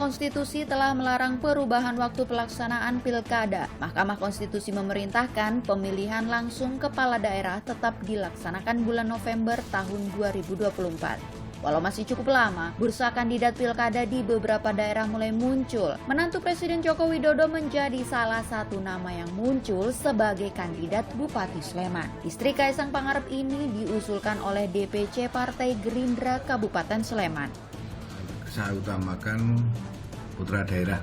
Konstitusi telah melarang perubahan waktu pelaksanaan pilkada. Mahkamah Konstitusi memerintahkan pemilihan langsung kepala daerah tetap dilaksanakan bulan November tahun 2024. Walau masih cukup lama, bursa kandidat pilkada di beberapa daerah mulai muncul. Menantu Presiden Joko Widodo menjadi salah satu nama yang muncul sebagai kandidat Bupati Sleman. Istri Kaisang Pangarep ini diusulkan oleh DPC Partai Gerindra Kabupaten Sleman. Saya utamakan putra daerah.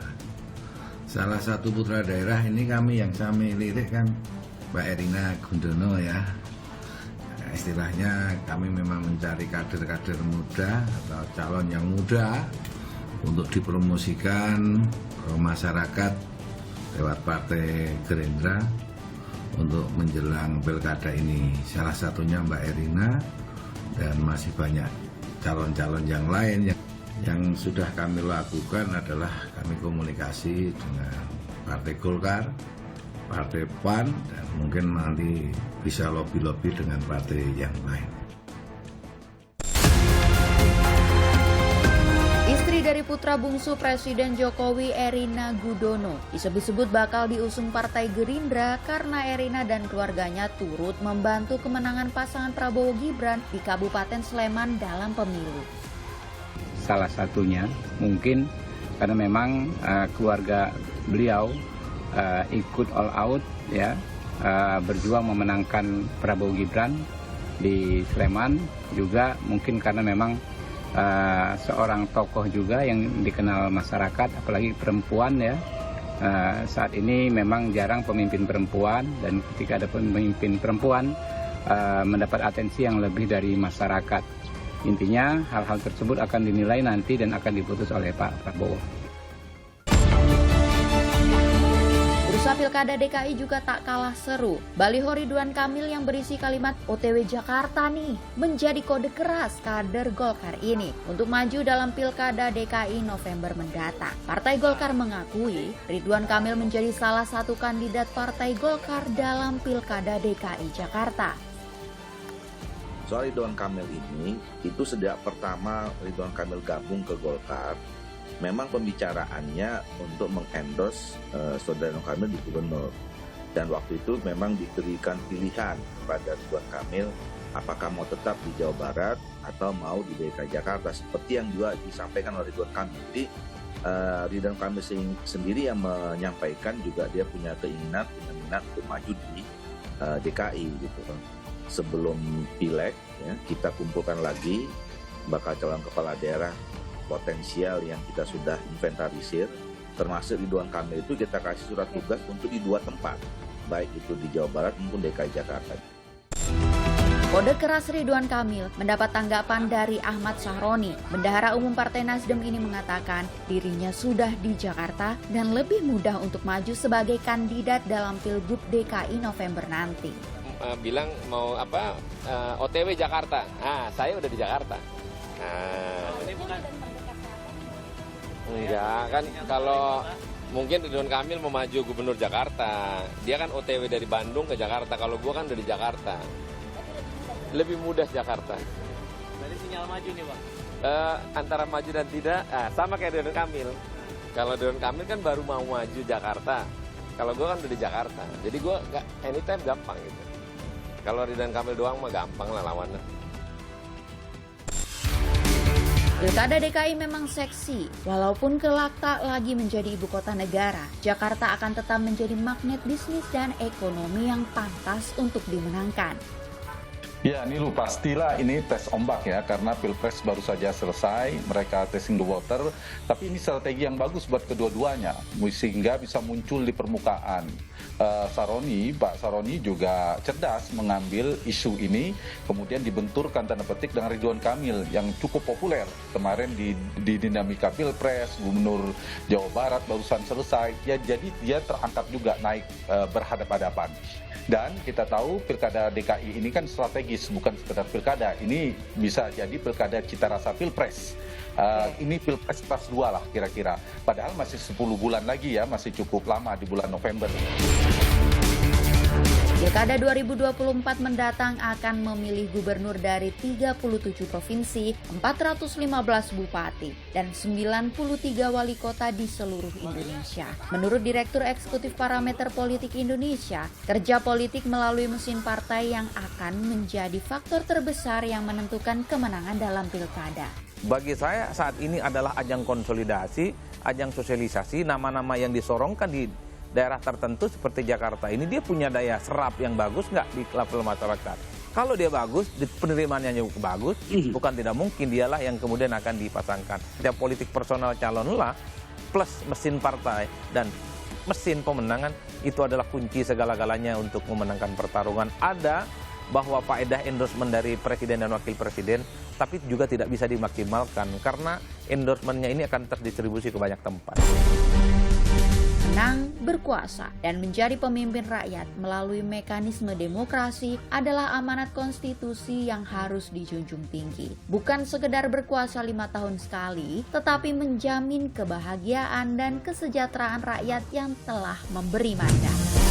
Salah satu putra daerah ini yang kami lirik kan Mbak Erina Gudono ya. Istilahnya kami memang mencari kader-kader muda atau calon yang muda untuk dipromosikan ke masyarakat lewat Partai Gerindra untuk menjelang pilkada ini. Salah satunya Mbak Erina dan masih banyak calon-calon yang lain yang sudah kami lakukan adalah kami komunikasi dengan Partai Golkar, Partai PAN, dan mungkin nanti bisa lobby-lobby dengan partai yang lain. Istri dari putra bungsu Presiden Jokowi, Erina Gudono, disebut-sebut bakal diusung Partai Gerindra karena Erina dan keluarganya turut membantu kemenangan pasangan Prabowo Gibran di Kabupaten Sleman dalam pemilu. Salah satunya mungkin karena memang keluarga beliau ikut all out ya, berjuang memenangkan Prabowo Gibran di Sleman, juga mungkin karena memang seorang tokoh juga yang dikenal masyarakat, apalagi perempuan ya. Saat ini memang jarang pemimpin perempuan, dan ketika ada pemimpin perempuan mendapat atensi yang lebih dari masyarakat. Intinya hal-hal tersebut akan dinilai nanti dan akan diputus oleh Pak Prabowo. Bursa Pilkada DKI juga tak kalah seru. Baliho Ridwan Kamil yang berisi kalimat OTW Jakarta nih menjadi kode keras kader Golkar ini untuk maju dalam Pilkada DKI November mendatang. Partai Golkar mengakui Ridwan Kamil menjadi salah satu kandidat Partai Golkar dalam Pilkada DKI Jakarta. Soal Ridwan Kamil ini, itu sejak pertama Ridwan Kamil gabung ke Golkar, memang pembicaraannya untuk mengendorse saudara Ridwan Kamil di gubernur. Dan waktu itu memang diberikan pilihan kepada Ridwan Kamil apakah mau tetap di Jawa Barat atau mau di DKI Jakarta, seperti yang juga disampaikan oleh Ridwan Kamil. Jadi Ridwan Kamil sendiri yang menyampaikan juga dia punya keinginan, punya minat untuk maju di DKI gitu. Sebelum pileg ya, kita kumpulkan lagi bakal calon kepala daerah potensial yang kita sudah inventarisir, termasuk Ridwan Kamil itu kita kasih surat tugas untuk di 2 tempat, baik itu di Jawa Barat maupun DKI Jakarta. Kode keras Ridwan Kamil mendapat tanggapan dari Ahmad Sahroni. Bendahara Umum Partai Nasdem ini mengatakan dirinya sudah di Jakarta dan lebih mudah untuk maju sebagai kandidat dalam Pilgub DKI November nanti. Bilang mau OTW Jakarta. Saya udah di Jakarta. Enggak kan, kalau mungkin Ridwan Kamil mau maju gubernur Jakarta, dia kan OTW dari Bandung ke Jakarta. Kalau gua kan udah di Jakarta, lebih mudah Jakarta. Berarti sinyal maju nih Bang? Antara maju dan tidak, sama kayak Ridwan Kamil. Kalau Ridwan Kamil kan baru mau maju Jakarta, kalau gua kan udah di Jakarta, jadi gua anytime gampang gitu. Kalau Ridwan Kamil doang mah gampang lah lawannya. Pilkada DKI memang seksi, walaupun kelak tak lagi menjadi ibu kota negara, Jakarta akan tetap menjadi magnet bisnis dan ekonomi yang pantas untuk dimenangkan. Ya, Nilu, pastilah ini tes ombak ya, karena Pilpres baru saja selesai, mereka testing the water, tapi ini strategi yang bagus buat kedua-duanya, sehingga bisa muncul di permukaan. Pak Saroni juga cerdas mengambil isu ini, kemudian dibenturkan tanda petik dengan Ridwan Kamil yang cukup populer. Kemarin di dinamika Pilpres, Gubernur Jawa Barat barusan selesai, ya jadi dia terangkat juga naik berhadapan-hadapan. Dan kita tahu pilkada DKI ini kan strategis, bukan sekedar pilkada. Ini bisa jadi pilkada cita rasa Pilpres. Ini Pilpres kelas 2 lah kira-kira. Padahal masih 10 bulan lagi ya, masih cukup lama di bulan November. Pilkada 2024 mendatang akan memilih gubernur dari 37 provinsi, 415 bupati, dan 93 wali kota di seluruh Indonesia. Menurut Direktur Eksekutif Parameter Politik Indonesia, kerja politik melalui mesin partai yang akan menjadi faktor terbesar yang menentukan kemenangan dalam pilkada. Bagi saya saat ini adalah ajang konsolidasi, ajang sosialisasi, nama-nama yang disorongkan di daerah tertentu seperti Jakarta ini dia punya daya serap yang bagus nggak di level masyarakat. Kalau dia bagus, penerimaannya juga bagus, bukan tidak mungkin dialah yang kemudian akan dipasangkan. Setiap politik personal calonlah plus mesin partai dan mesin pemenangan itu adalah kunci segala-galanya untuk memenangkan pertarungan. Ada bahwa faedah endorsement dari presiden dan wakil presiden, tapi juga tidak bisa dimaksimalkan karena endorsementnya ini akan terdistribusi ke banyak tempat. Menang, berkuasa, dan menjadi pemimpin rakyat melalui mekanisme demokrasi adalah amanat konstitusi yang harus dijunjung tinggi. Bukan sekedar berkuasa 5 tahun sekali, tetapi menjamin kebahagiaan dan kesejahteraan rakyat yang telah memberi mandat.